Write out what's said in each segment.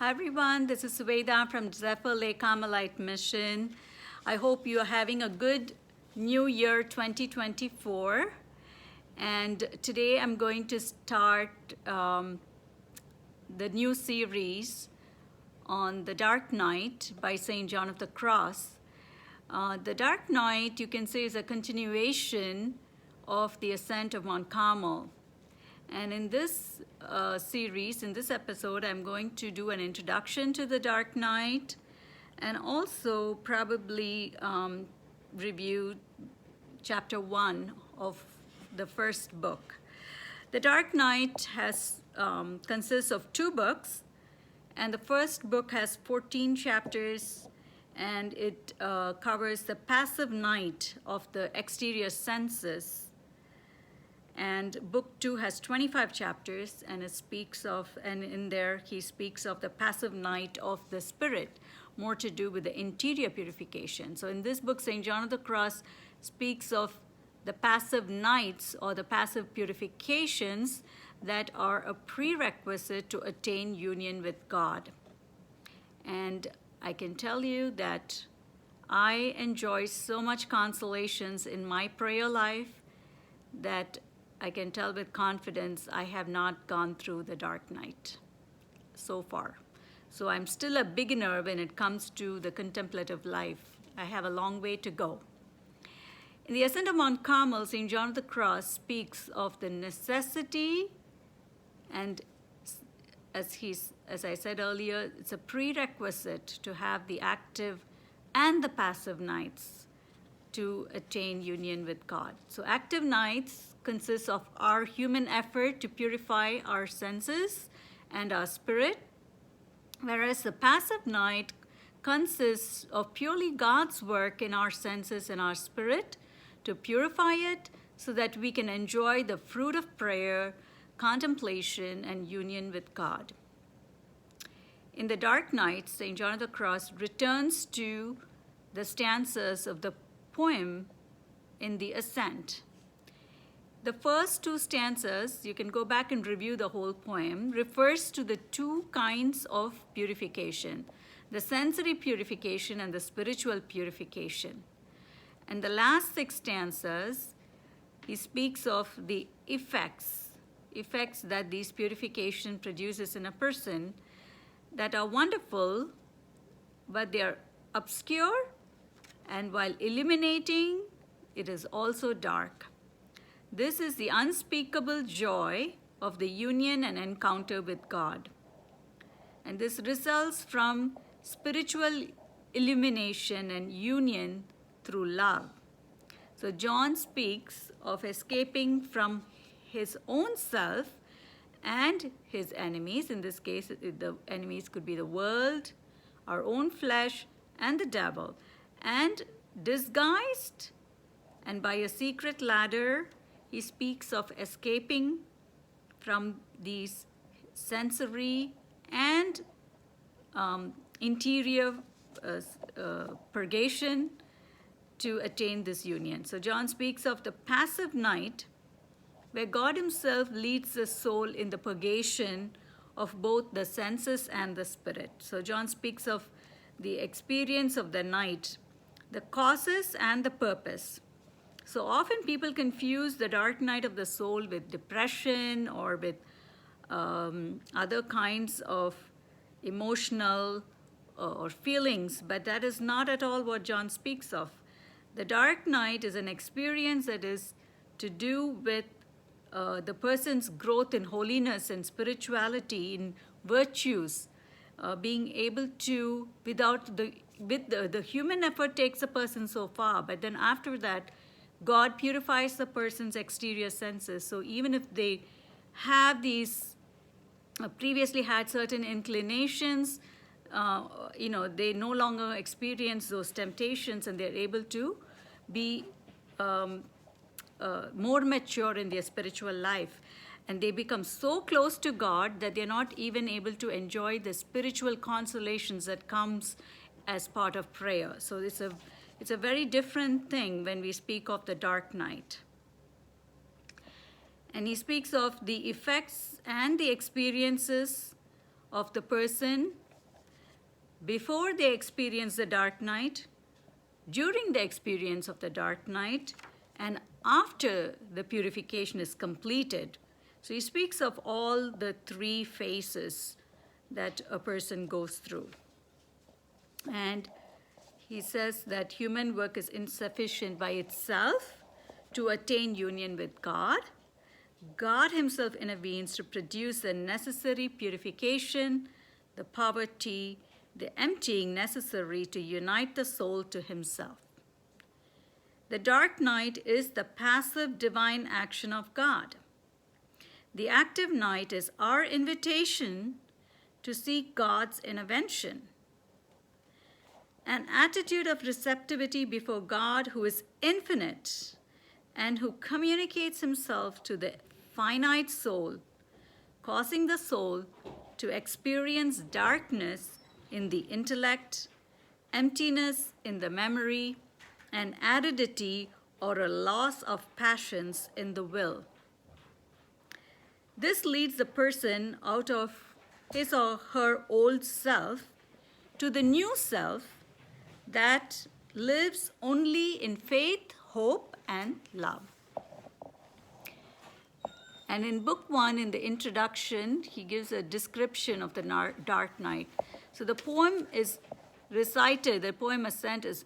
Hi everyone, this is Suveda from Zephyr Lake Carmelite Mission. I hope you are having a good new year 2024. And today I'm going to start the new series on The Dark Night by St. John of the Cross. The Dark Night, you can say, is a continuation of the ascent of Mount Carmel. And in this series, in this episode, I'm going to do an introduction to the Dark Night and also probably review chapter 1 of the first book. The Dark Night consists of 2 books, and the first book has 14 chapters, and it covers the passive night of the exterior senses. And book 2 has 25 chapters, and in there he speaks of the passive night of the spirit, more to do with the interior purification. So in this book, St. John of the Cross speaks of the passive nights or the passive purifications that are a prerequisite to attain union with God. And I can tell you that I enjoy so much consolations in my prayer life that I can tell with confidence I have not gone through the dark night so far. So I'm still a beginner when it comes to the contemplative life. I have a long way to go. In the Ascent of Mount Carmel, St. John of the Cross speaks of the necessity, and as I said earlier, it's a prerequisite to have the active and the passive nights to attain union with God. So active nights consists of our human effort to purify our senses and our spirit, whereas the passive night consists of purely God's work in our senses and our spirit to purify it so that we can enjoy the fruit of prayer, contemplation, and union with God. In the dark night, St. John of the Cross returns to the stanzas of the poem in the Ascent. The first 2 stanzas, you can go back and review the whole poem, refers to the 2 kinds of purification, the sensory purification and the spiritual purification. And the last 6 stanzas, he speaks of the effects that these purification produces in a person that are wonderful, but they are obscure, and while illuminating, it is also dark. This is the unspeakable joy of the union and encounter with God. And this results from spiritual illumination and union through love. So John speaks of escaping from his own self and his enemies. In this case, the enemies could be the world, our own flesh, and the devil. And disguised and by a secret ladder, he speaks of escaping from these sensory and interior purgation to attain this union. So John speaks of the passive night where God himself leads the soul in the purgation of both the senses and the spirit. So John speaks of the experience of the night, the causes and the purpose. So often people confuse the dark night of the soul with depression or with other kinds of emotional or feelings, but that is not at all what John speaks of. The dark night is an experience that is to do with the person's growth in holiness and spirituality, in virtues, being able to, the human effort takes a person so far, but then after that, God purifies the person's exterior senses. So even if they have these, previously had certain inclinations, they no longer experience those temptations, and they're able to be more mature in their spiritual life. And they become so close to God that they're not even able to enjoy the spiritual consolations that comes as part of prayer. So it's a very different thing when we speak of the dark night. And he speaks of the effects and the experiences of the person before they experience the dark night, during the experience of the dark night, and after the purification is completed. So he speaks of all the three phases that a person goes through. And he says that human work is insufficient by itself to attain union with God. God himself intervenes to produce the necessary purification, the poverty, the emptying necessary to unite the soul to himself. The dark night is the passive divine action of God. The active night is our invitation to seek God's intervention. An attitude of receptivity before God, who is infinite and who communicates himself to the finite soul, causing the soul to experience darkness in the intellect, emptiness in the memory, and aridity or a loss of passions in the will. This leads the person out of his or her old self to the new self that lives only in faith, hope, and love. And in book 1, in the introduction, he gives a description of the dark night. So the poem is recited, the poem Ascent is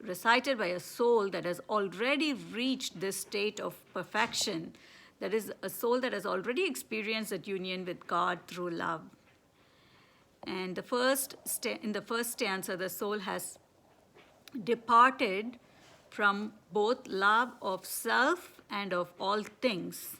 recited by a soul that has already reached this state of perfection. That is a soul that has already experienced that union with God through love. And in the first stanza, the soul has departed from both love of self and of all things.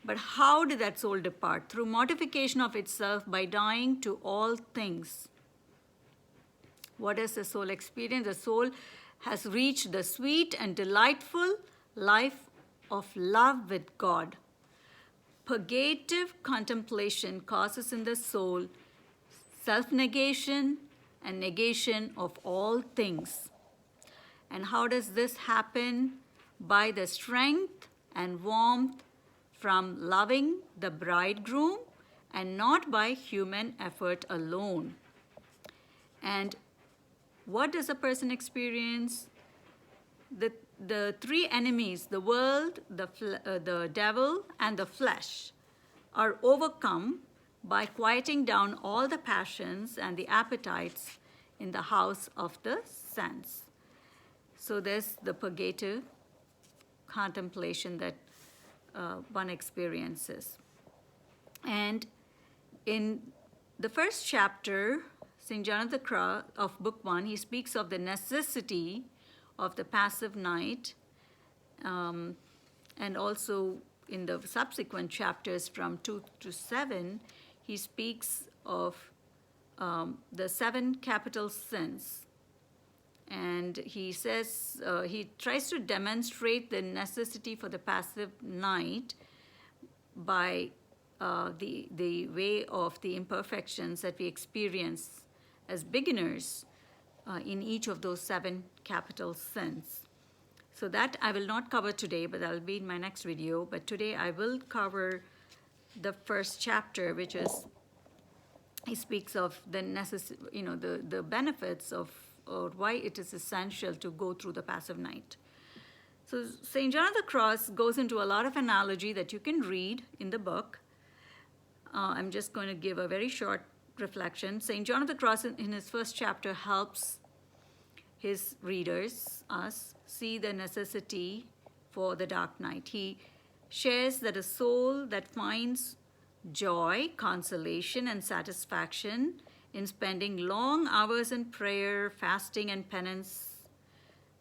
But how did that soul depart? Through mortification of itself by dying to all things. What does the soul experience? The soul has reached the sweet and delightful life of love with God. Purgative contemplation causes in the soul self-negation and negation of all things. And how does this happen? By the strength and warmth from loving the bridegroom and not by human effort alone. And what does a person experience? The three enemies, the world, the devil, and the flesh, are overcome by quieting down all the passions and the appetites in the house of the sense. So there's the purgative contemplation that one experiences. And in the first chapter, St. John of the Cross of Book 1, he speaks of the necessity of the passive night, and also in the subsequent chapters from 2 to 7, he speaks of the 7 capital sins. And he says, he tries to demonstrate the necessity for the passive night by the way of the imperfections that we experience as beginners in each of those 7 capital sins. So that I will not cover today, but that will be in my next video. But today I will cover the first chapter, which is, he speaks of the the benefits of, or why it is essential to go through the passive night. So St. John of the Cross goes into a lot of analogy that you can read in the book. I'm just going to give a very short reflection. St. John of the Cross in his first chapter helps his readers, us, see the necessity for the dark night. He shares that a soul that finds joy, consolation, and satisfaction in spending long hours in prayer, fasting, and penance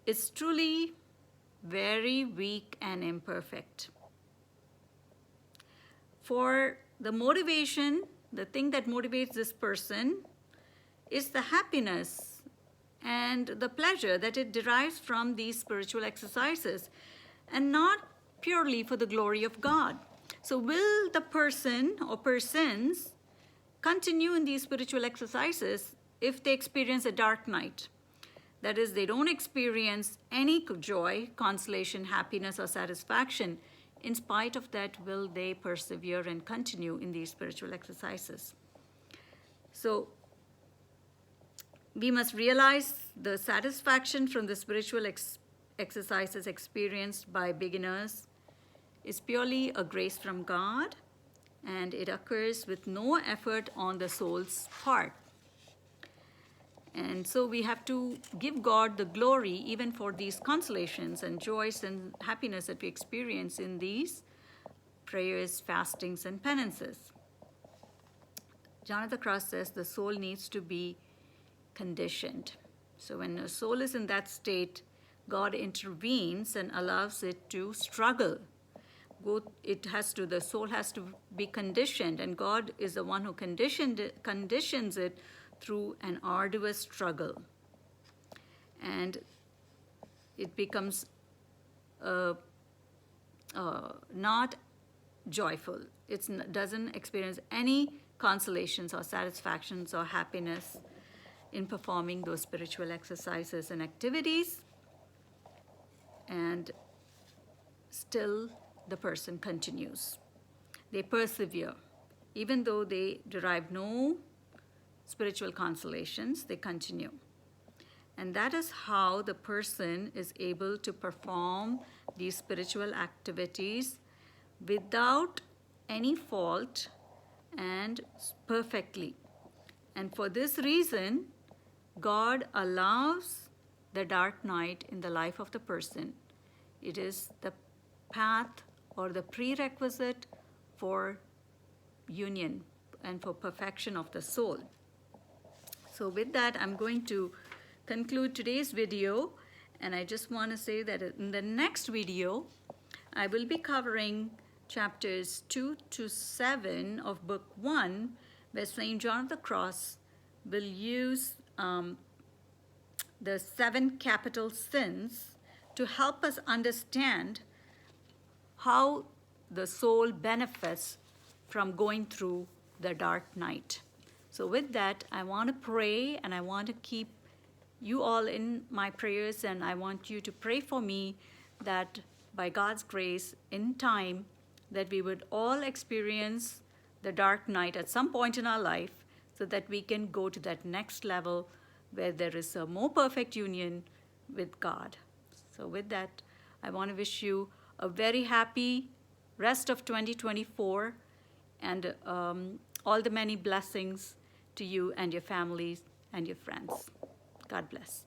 is truly very weak and imperfect. For the motivation, the thing that motivates this person is the happiness and the pleasure that it derives from these spiritual exercises, and not purely for the glory of God. So will the person or persons continue in these spiritual exercises if they experience a dark night? That is, they don't experience any joy, consolation, happiness, or satisfaction. In spite of that, will they persevere and continue in these spiritual exercises? So We must realize the satisfaction from the spiritual exercises experienced by beginners is purely a grace from God, and it occurs with no effort on the soul's part. And so we have to give God the glory even for these consolations and joys and happiness that we experience in these prayers, fastings, and penances. John of the Cross says the soul needs to be conditioned. So when a soul is in that state, God intervenes and allows it to struggle. The soul has to be conditioned, and God is the one who conditions it through an arduous struggle. And it becomes not joyful. It doesn't experience any consolations or satisfactions or happiness in performing those spiritual exercises and activities. And still the person continues. They persevere. Even though they derive no spiritual consolations, they continue. And that is how the person is able to perform these spiritual activities without any fault and perfectly. And for this reason, God allows the dark night in the life of the person. It is the path or the prerequisite for union and for perfection of the soul. So with that, I'm going to conclude today's video, and I just want to say that in the next video, I will be covering chapters 2 to 7 of Book 1, where St. John of the Cross will use the 7 capital sins to help us understand how the soul benefits from going through the dark night. So with that, I want to pray, and I want to keep you all in my prayers, and I want you to pray for me that by God's grace, in time, that we would all experience the dark night at some point in our life, so that we can go to that next level where there is a more perfect union with God. So with that, I want to wish you a very happy rest of 2024, and all the many blessings to you and your families and your friends. God bless.